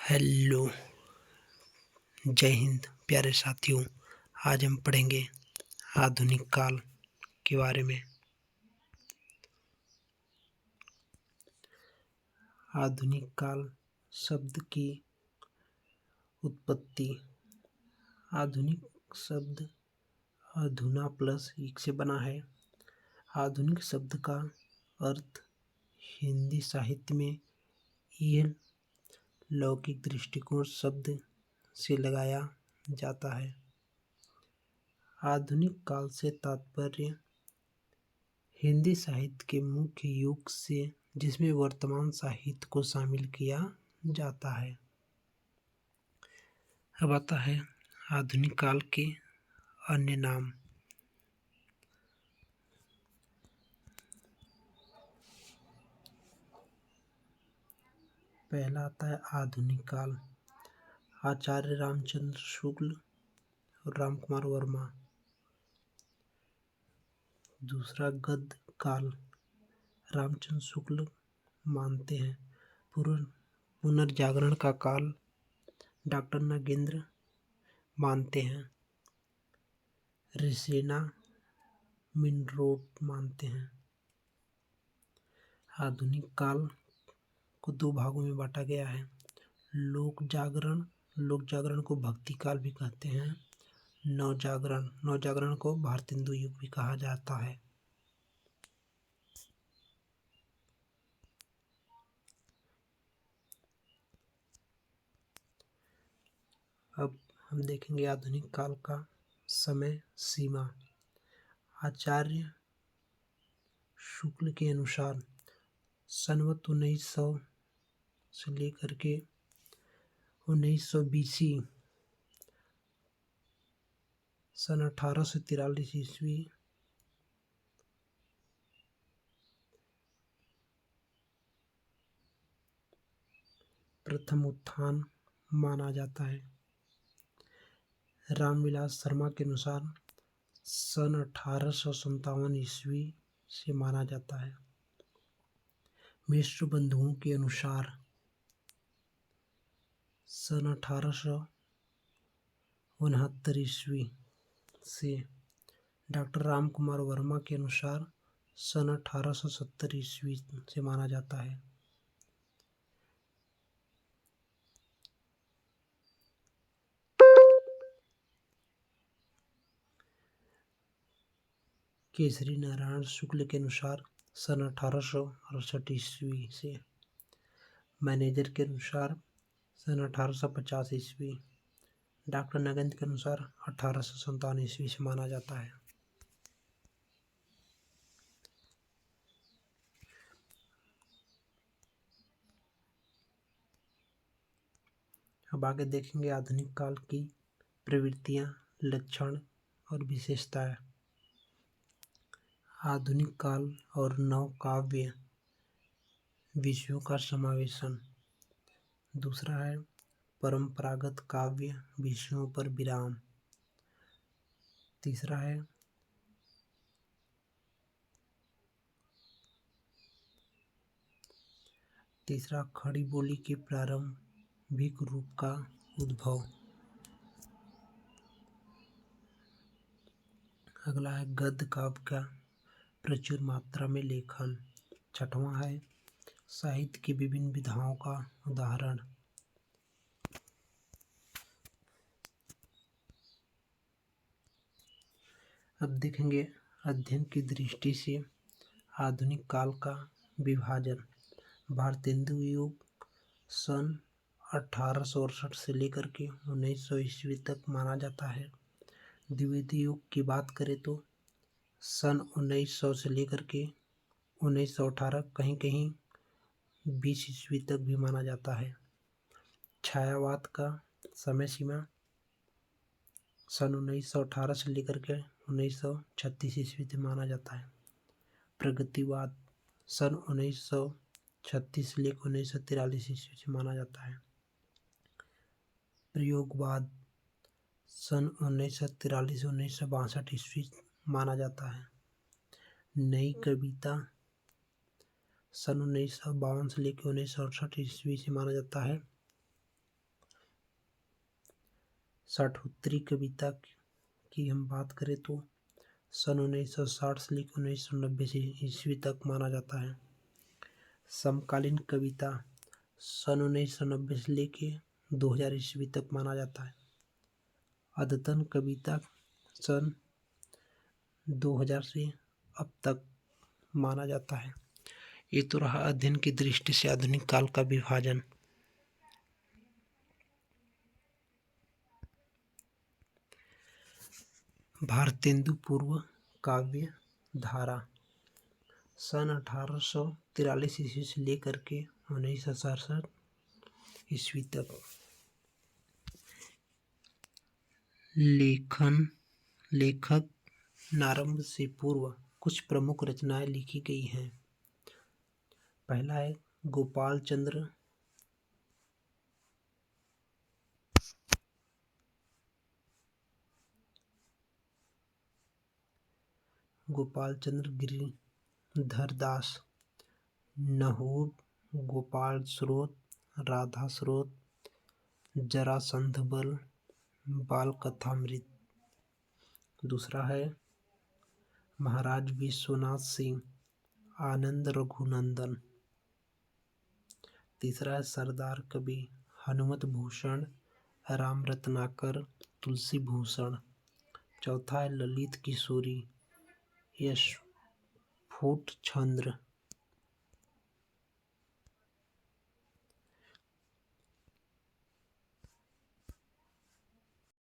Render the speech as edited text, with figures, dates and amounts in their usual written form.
Hello, जय हिंद प्यारे साथियों। आज हम पढ़ेंगे आधुनिक काल के बारे में। आधुनिक काल शब्द की उत्पत्ति। आधुनिक शब्द अधुना प्लस एक से बना है। आधुनिक शब्द का अर्थ हिंदी साहित्य में यह लौकिक दृष्टिकोण शब्द से लगाया जाता है। आधुनिक काल से तात्पर्य हिंदी साहित्य के मुख्य युग से जिसमें वर्तमान साहित्य को शामिल किया जाता है। अब आता है आधुनिक काल के अन्य नाम। पहला आता है आधुनिक काल, आचार्य रामचंद्र शुक्ल और रामकुमार वर्मा। दूसरा गद्य काल, रामचंद्र शुक्ल मानते हैं। पुनर्जागरण का काल, डॉक्टर नागेंद्र मानते हैं। रिसेना मिनरोट मानते हैं। आधुनिक काल को दो भागों में बांटा गया है। लोक जागरण को भक्ति काल भी कहते हैं। नवजागरण को भारतेंदु युग भी कहा जाता है। अब हम देखेंगे आधुनिक काल का समय सीमा। आचार्य शुक्ल के अनुसार संवत 1900 से लेकर के 1920 सन 1843 ईस्वी प्रथम उत्थान माना जाता है। रामविलास शर्मा के अनुसार सन 1857 ईस्वी से माना जाता है। मिश्र बंधुओं के अनुसार सन 1869 ईस्वी से। डॉक्टर रामकुमार वर्मा के अनुसार सन 1870 ईस्वी से माना जाता है। केसरी नारायण शुक्ल के अनुसार सन 1868 ईस्वी से। मैनेजर के अनुसार सन 1850 ईस्वी। डॉक्टर नागेंद्र के अनुसार 1857 ईस्वी से माना जाता है। अब आगे देखेंगे आधुनिक काल की प्रवृत्तियां, लक्षण और विशेषताएं। आधुनिक काल और नवकाव्य विषयों का समावेशन। दूसरा है परंपरागत काव्य विषयों पर विराम। तीसरा है खड़ी बोली के प्रारंभिक रूप का उद्भव। अगला है गद्य काव्य का प्रचुर मात्रा में लेखन। छठवां है साहित्य की विभिन्न विधाओं का उदाहरण। अब देखेंगे अध्ययन की दृष्टि से आधुनिक काल का विभाजन। भारतेंदु युग सन 1868 से लेकर के 1900 ईस्वी तक माना जाता है। द्विवेदी युग की बात करें तो सन 1900 से लेकर के 1918, कहीं कहीं 20 ईस्वी तक भी माना जाता है। छायावाद का समय सीमा सन 1918 से लेकर के 1936 ईस्वी तक माना जाता है। प्रगतिवाद सन 1936 से लेकर 1943 ईस्वी से माना जाता है। प्रयोगवाद सन 1943 से 1962 ईस्वी माना जाता है। नई कविता सन 1952 से लेकर 1968 ईस्वी से माना जाता है। साठोत्तरी कविता की हम बात करें तो सन 1960 से लेकर 1990 ईस्वी तक माना जाता है। समकालीन कविता सन 1990 से लेके 2000 ईस्वी तक माना जाता है। अद्यतन कविता सन 2000 से अब तक माना जाता है। ये तो रहा अध्ययन की दृष्टि से आधुनिक काल का विभाजन। भारतेंदु पूर्व काव्य धारा सन 1843 ईस्वी से लेकर के 1967 ईस्वी तक लेखक नारंभ से पूर्व कुछ प्रमुख रचनाएं लिखी गई हैं। पहला है गोपाल चंद्र गिरिधर दास, नहूर, गोपाल स्रोत, राधा स्रोत, जरासंध बल, बाल कथामृत। दूसरा है महाराज विश्वनाथ सिंह, आनंद रघुनंदन। तीसरा है सरदार कवि हनुमत भूषण, राम रत्नाकर, तुलसी भूषण। चौथा है ललित किशोरी, यशफूट चंद्र।